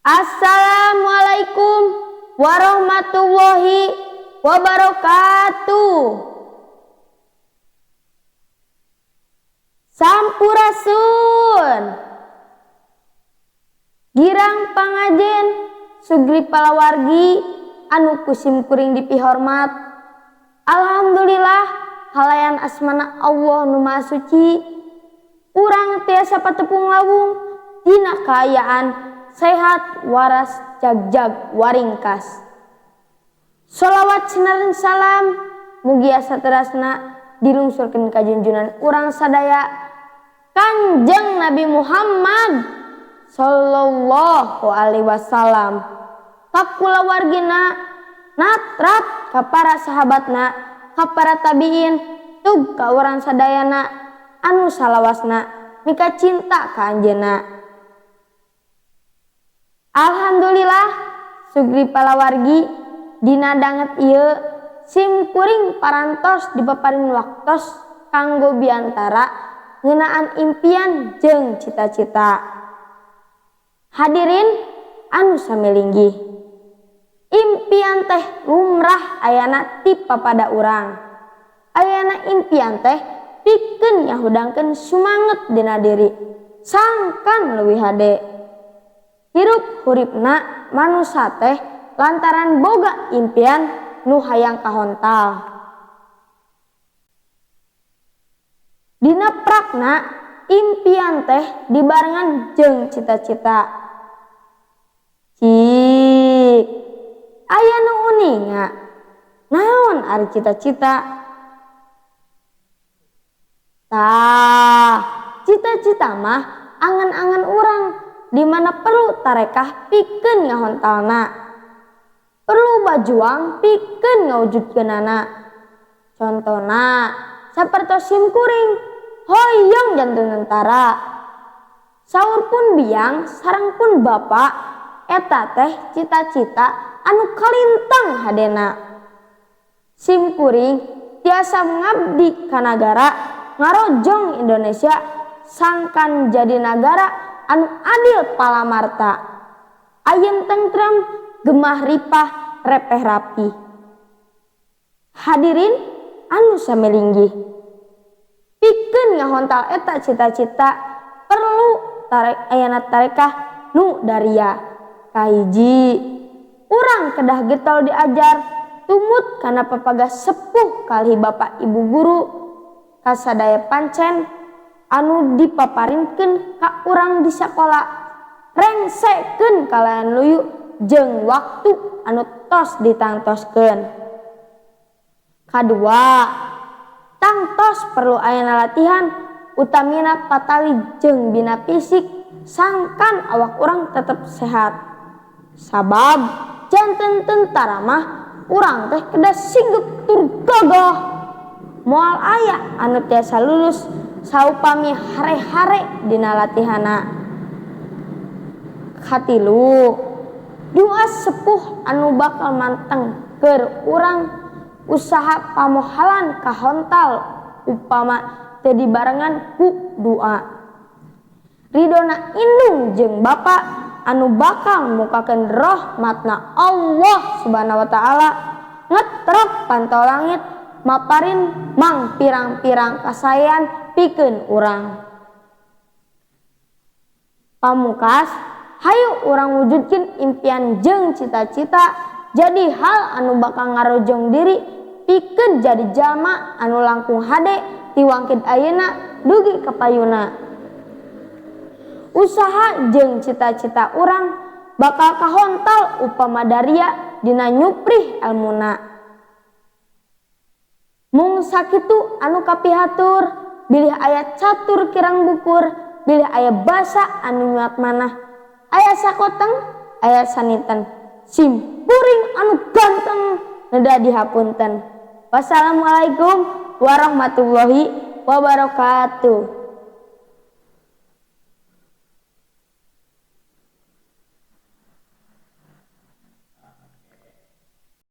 Assalamualaikum warahmatullahi wabarakatuh. Sampurasun. Girang pangajen sugri palawargi anu kusim kuring dipihormat. Alhamdulillah halayan asmana Allah nu Maha Suci. Urang tiasa patepung lawung dina kaayaan sehat waras jagjag waringkas. Sholawat sinaring salam mugi asa terasna dilungsurkeun ka junjunan urang sadaya Kanjeng Nabi Muhammad sallallahu alaihi wasallam, ka kulawargina, natrat ka para sahabatna, ka para tabiin, tug ka urang sadayana anu salawasna mika cinta ka anjeunna. Alhamdulillah sugri palawargi dina danget ieu sim kuring parantos dipaparin waktos kanggo biantara ngeunaan impian jeung cita-cita. Hadirin anu samelinggih, impian teh lumrah ayana ti papada urang. Ayana impian teh pikeun nyahudangkeun sumanget dina diri sangkan leuwih hade. Hirup huripna manusia teh lantaran boga impian nu hayang kahontal. Dina prakna impian teh dibarengan jeung cita-cita. Cik, aya nu uninga. Naon ari cita-cita? Tah, cita-cita mah angan-angan urang di mana perlu tarekah pikeun ngahontalna, perlu bajuang pikeun ngawujudkeunana. Contona sapertos sim kuring hoyong janten tentara, saur pun biang sareng pun bapak, eta teh cita-cita anu kalintang hadena. Sim kuring tiasa mengabdi ka nagara, ngarojong Indonesia sangkan jadi negara anu adil palamarta, ayeun tentrem gemah ripah repeh rapi. Hadirin anu samelinggih, pikeun ngahontal eta cita-cita perlu ayana tarekah nu daria. Kahiji, urang kedah getol diajar tumut kana papagas sepuh kalih bapak ibu guru kasadaya pancen anu dipaparinkeun ka urang di sakola rengsekeun kalayan luyu jeung waktu anu tos ditangtoskeun. Kadua, tangtos perlu ayana latihan utamina patali jeung bina fisik sangkan awak urang tetep sehat. Sabab janten tentara mah urang teh kedah sigep tur gagah. Moal aya anu tiasa lulus saupami hare-hare dina latihana. Katilu, dua sepuh anu bakal manteng keur urang usaha pamohalan kahontal upama teu dibarengan ku doa. Ridona indung jeung bapa anu bakal mukakeun rahmatna Allah Subhanahu wa taala ngetrep pantau langit maparin mang pirang-pirang kasayan pikeun urang. Pamungkas, hayu urang wujudkeun impian jeung cita-cita jadi hal anu bakal ngarojong diri pikeun jadi jalma anu langkung hade ti wangkid ayeuna dugi ka payuna. Usaha jeung cita-cita urang bakal kahontal upama daria dina nyuprih elmuna. Mung sakitu anu kapihatur, bilih aya catur kirang bukur, bilih aya basa anu nyuat manah, aya sakoteng, aya saniten, sim kuring anu ganteng neda dihapunten. Wassalamualaikum warahmatullahi wabarakatuh.